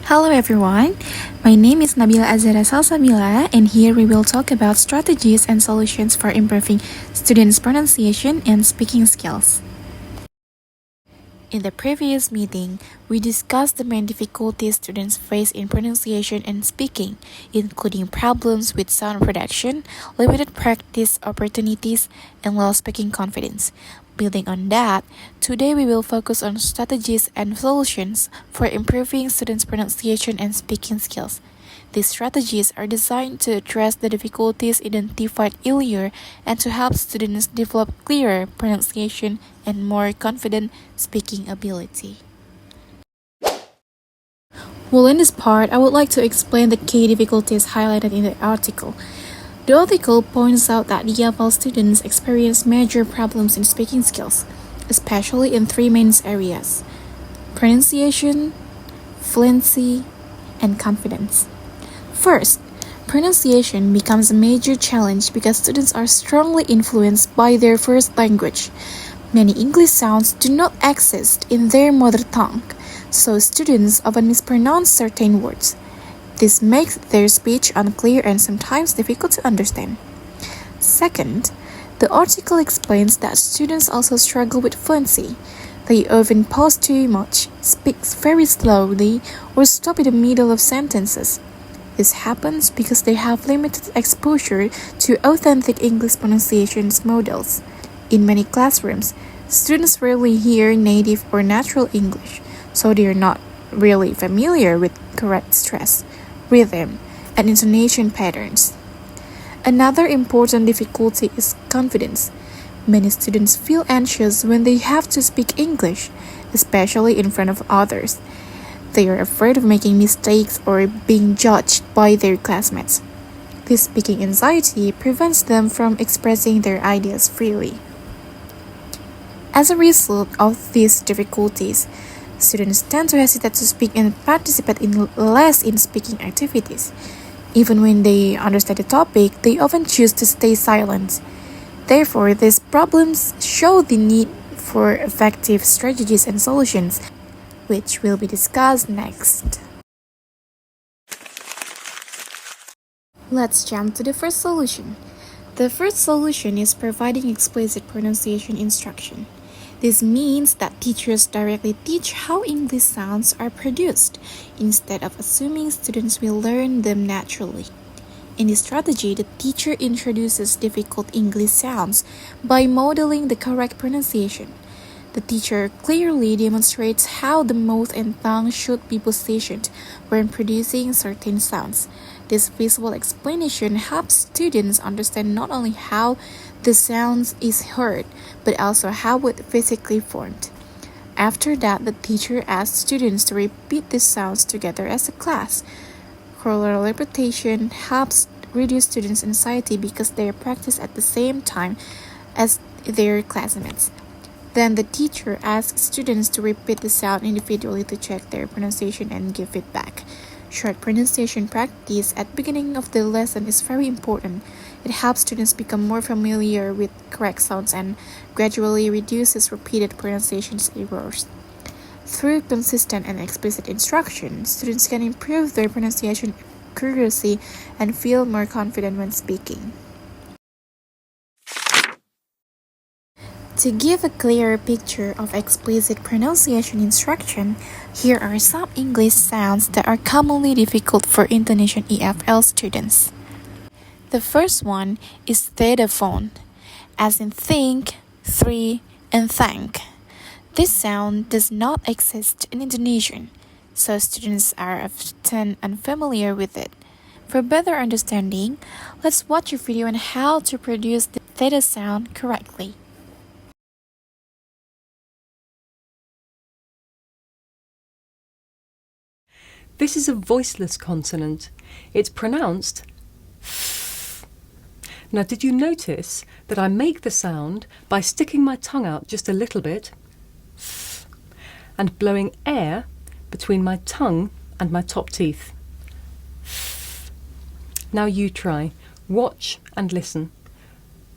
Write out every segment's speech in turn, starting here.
Hello everyone, my name is Nabila Azara Salsabila and here we will talk about strategies and solutions for improving students' pronunciation and speaking skills. In the previous meeting, we discussed the main difficulties students face in pronunciation and speaking, including problems with sound production, limited practice opportunities, and low speaking confidence. Building on that, today we will focus on strategies and solutions for improving students' pronunciation and speaking skills. These strategies are designed to address the difficulties identified earlier and to help students develop clearer pronunciation and more confident speaking ability. Well, in this part, I would like to explain the key difficulties highlighted in the article. The article points out that EFL students experience major problems in speaking skills, especially in three main areas: pronunciation, fluency, and confidence. First, pronunciation becomes a major challenge because students are strongly influenced by their first language. Many English sounds do not exist in their mother tongue, so students often mispronounce certain words. This makes their speech unclear and sometimes difficult to understand. Second, the article explains that students also struggle with fluency. They often pause too much, speak very slowly, or stop in the middle of sentences. This happens because they have limited exposure to authentic English pronunciation models. In many classrooms, students rarely hear native or natural English, so they are not really familiar with correct stress, rhythm, and intonation patterns. Another important difficulty is confidence. Many students feel anxious when they have to speak English, especially in front of others. They are afraid of making mistakes or being judged by their classmates. This speaking anxiety prevents them from expressing their ideas freely. As a result of these difficulties, students tend to hesitate to speak and participate less in speaking activities. Even when they understand the topic, they often choose to stay silent. Therefore, these problems show the need for effective strategies and solutions, which will be discussed next. Let's jump to the first solution. The first solution is providing explicit pronunciation instruction. This means that teachers directly teach how English sounds are produced, instead of assuming students will learn them naturally. In this strategy, the teacher introduces difficult English sounds by modeling the correct pronunciation. The teacher clearly demonstrates how the mouth and tongue should be positioned when producing certain sounds. This visual explanation helps students understand not only how the sound is heard, but also how it physically formed. After that, the teacher asks students to repeat the sounds together as a class. Choral repetition helps reduce students' anxiety because they practice at the same time as their classmates. Then the teacher asks students to repeat the sound individually to check their pronunciation and give feedback. Short pronunciation practice at the beginning of the lesson is very important. It helps students become more familiar with correct sounds and gradually reduces repeated pronunciation errors. Through consistent and explicit instruction, students can improve their pronunciation accuracy and feel more confident when speaking. To give a clearer picture of explicit pronunciation instruction, here are some English sounds that are commonly difficult for Indonesian EFL students. The first one is thetaphone, as in think, three, and thank. This sound does not exist in Indonesian, so students are often unfamiliar with it. For better understanding, let's watch a video on how to produce the theta sound correctly. This is a voiceless consonant. It's pronounced f. Now, did you notice that I make the sound by sticking my tongue out just a little bit f, and blowing air between my tongue and my top teeth? F. Now you try. Watch and listen.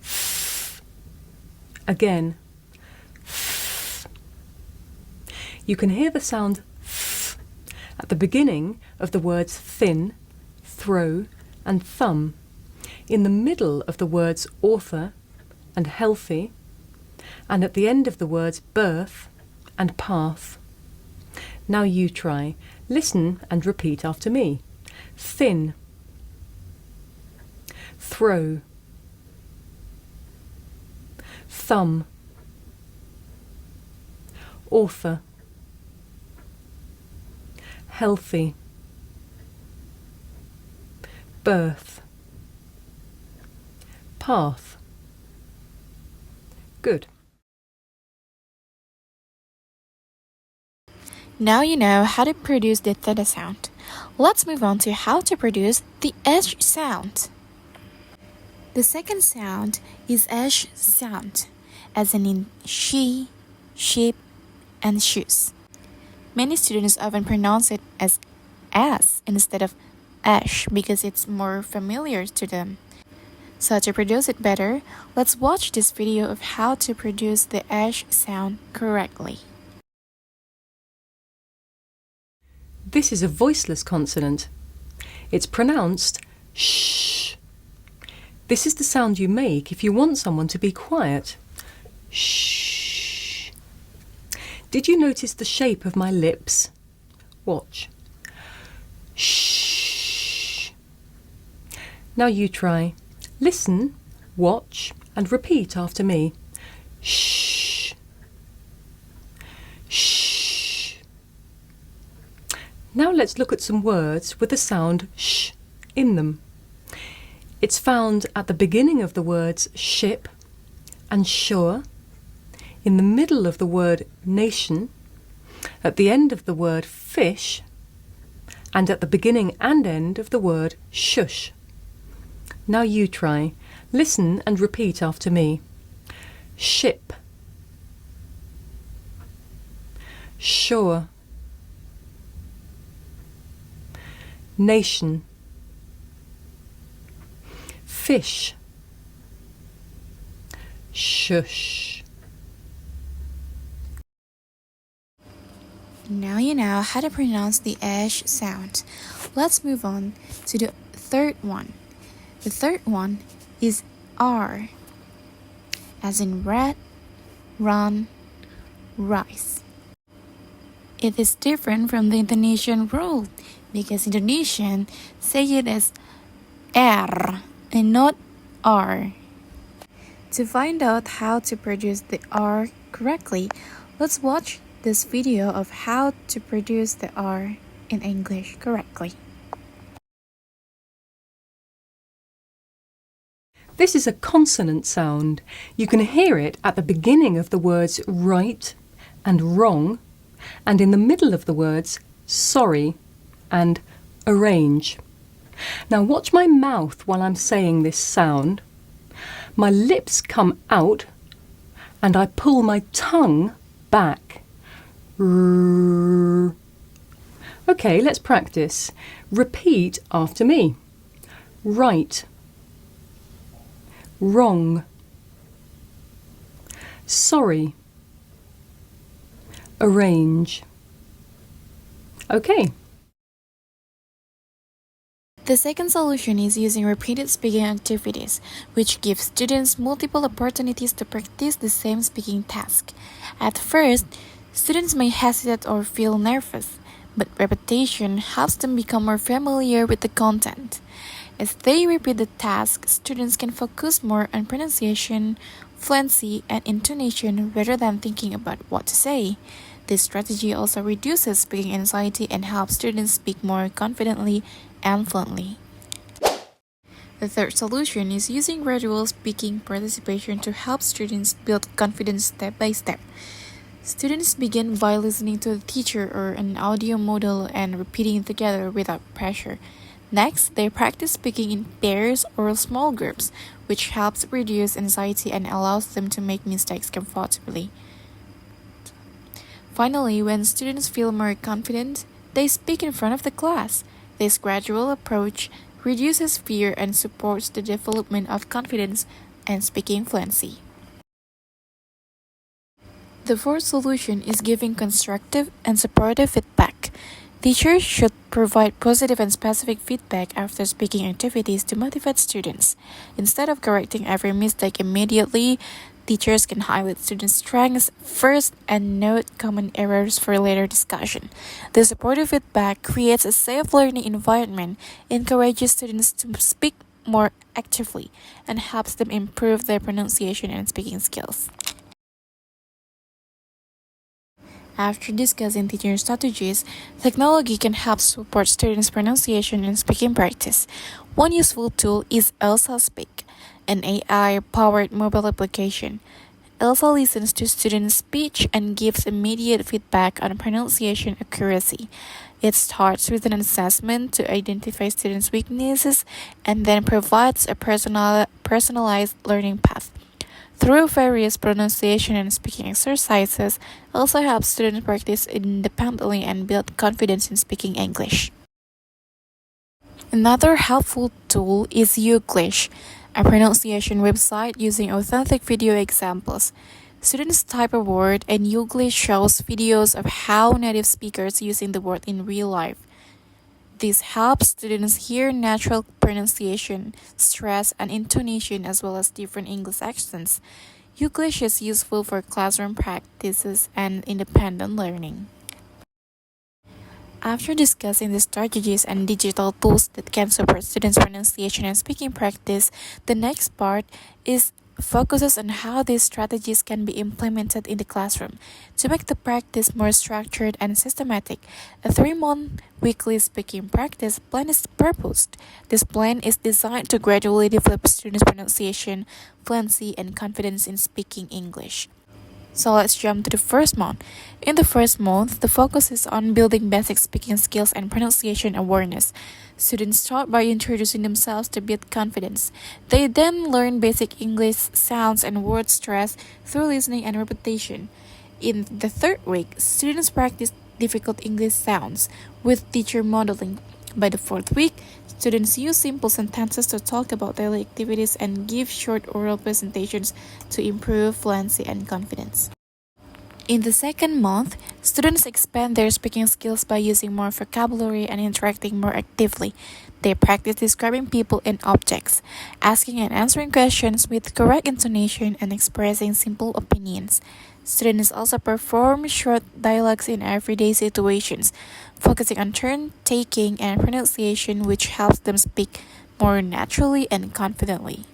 F. Again. F. You can hear the sound f at the beginning of the words thin, throw, and thumb, in the middle of the words author and healthy, and at the end of the words birth and path. Now you try. Listen and repeat after me. Thin, throw, thumb, author, healthy, birth, path. Good. Now you know how to produce the theta sound. Let's move on to how to produce the sh sound. The second sound is sh sound, as in she, sheep, and shoes. Many students often pronounce it as s instead of ash because it's more familiar to them. So to produce it better, let's watch this video of how to produce the sh sound correctly. This is a voiceless consonant. It's pronounced sh. This is the sound you make if you want someone to be quiet. Shh. Did you notice the shape of my lips? Watch. Shh. Now you try. Listen, watch, and repeat after me. Shh. Shh. Now let's look at some words with the sound sh in them. It's found at the beginning of the words ship and sure, in the middle of the word nation, at the end of the word fish, and at the beginning and end of the word shush. Now you try. Listen and repeat after me. Ship, sure, nation, fish, shush. Now you know how to pronounce the sh sound. Let's move on to the third one. The third one is r, as in red, run, rice. It is different from the Indonesian rule because Indonesian say it as r and not r. To find out how to produce the r correctly, let's watch this video of how to produce the r in English correctly. This is a consonant sound. You can hear it at the beginning of the words right and wrong, and in the middle of the words sorry and arrange. Now watch my mouth while I'm saying this sound. My lips come out and I pull my tongue back. Okay, let's practice. Repeat after me. Right, wrong, sorry, arrange. Okay. The second solution is using repeated speaking activities, which gives students multiple opportunities to practice the same speaking task. At first, students may hesitate or feel nervous, but repetition helps them become more familiar with the content. As they repeat the task, students can focus more on pronunciation, fluency, and intonation rather than thinking about what to say. This strategy also reduces speaking anxiety and helps students speak more confidently and fluently. The third solution is using gradual speaking participation to help students build confidence step by step. Students begin by listening to the teacher or an audio model and repeating together without pressure. Next, they practice speaking in pairs or small groups, which helps reduce anxiety and allows them to make mistakes comfortably. Finally, when students feel more confident, they speak in front of the class. This gradual approach reduces fear and supports the development of confidence and speaking fluency. The fourth solution is giving constructive and supportive feedback. Teachers should provide positive and specific feedback after speaking activities to motivate students. Instead of correcting every mistake immediately, teachers can highlight students' strengths first and note common errors for later discussion. The supportive feedback creates a safe learning environment, encourages students to speak more actively, and helps them improve their pronunciation and speaking skills. After discussing teaching strategies, technology can help support students' pronunciation and speaking practice. One useful tool is Elsa Speak, an AI-powered mobile application. Elsa listens to students' speech and gives immediate feedback on pronunciation accuracy. It starts with an assessment to identify students' weaknesses and then provides a personalized learning path. Through various pronunciation and speaking exercises, also helps students practice independently and build confidence in speaking English. Another helpful tool is Youglish, a pronunciation website using authentic video examples. Students type a word and Youglish shows videos of how native speakers using the word in real life. This helps students hear natural pronunciation, stress, and intonation as well as different English accents. Youglish is useful for classroom practices and independent learning. After discussing the strategies and digital tools that can support students' pronunciation and speaking practice, the next part focuses on how these strategies can be implemented in the classroom. To make the practice more structured and systematic, a 3-month weekly speaking practice plan is proposed. This plan is designed to gradually develop students' pronunciation, fluency, and confidence in speaking English. So let's jump to the first month. In the first month, the focus is on building basic speaking skills and pronunciation awareness. Students start by introducing themselves to build confidence. They then learn basic English sounds and word stress through listening and repetition. In the third week, students practice difficult English sounds with teacher modeling. By the fourth week, students use simple sentences to talk about daily activities and give short oral presentations to improve fluency and confidence. In the second month, students expand their speaking skills by using more vocabulary and interacting more actively. They practice describing people and objects, asking and answering questions with correct intonation, and expressing simple opinions. Students also perform short dialogues in everyday situations, focusing on turn-taking and pronunciation, which helps them speak more naturally and confidently.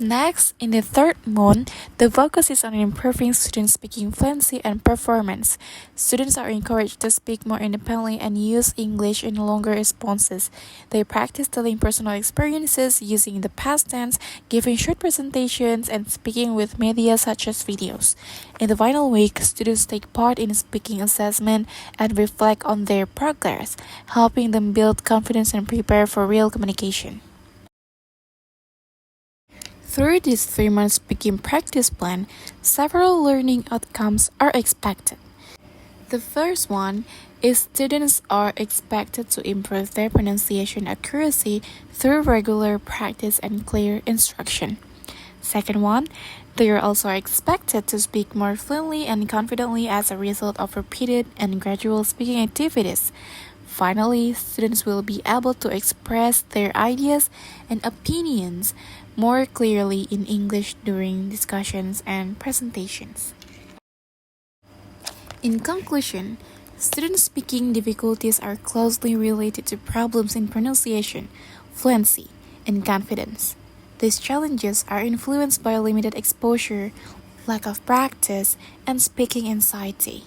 Next, in the third month, the focus is on improving students' speaking fluency and performance. Students are encouraged to speak more independently and use English in longer responses. They practice telling personal experiences using the past tense, giving short presentations, and speaking with media such as videos. In the final week, students take part in a speaking assessment and reflect on their progress, helping them build confidence and prepare for real communication. Through this 3-month speaking practice plan, several learning outcomes are expected. The first one is students are expected to improve their pronunciation accuracy through regular practice and clear instruction. Second one, they are also expected to speak more fluently and confidently as a result of repeated and gradual speaking activities. Finally, students will be able to express their ideas and opinions more clearly in English during discussions and presentations. In conclusion, student speaking difficulties are closely related to problems in pronunciation, fluency, and confidence. These challenges are influenced by limited exposure, lack of practice, and speaking anxiety.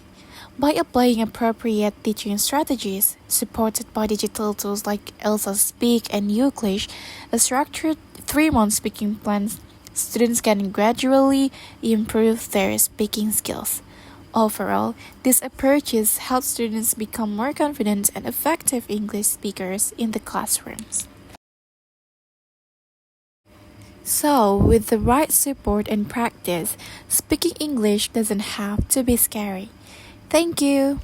By applying appropriate teaching strategies, supported by digital tools like Elsa Speak and Youglish, a structured 3-month speaking plan, students can gradually improve their speaking skills. Overall, these approaches help students become more confident and effective English speakers in the classrooms. So, with the right support and practice, speaking English doesn't have to be scary. Thank you.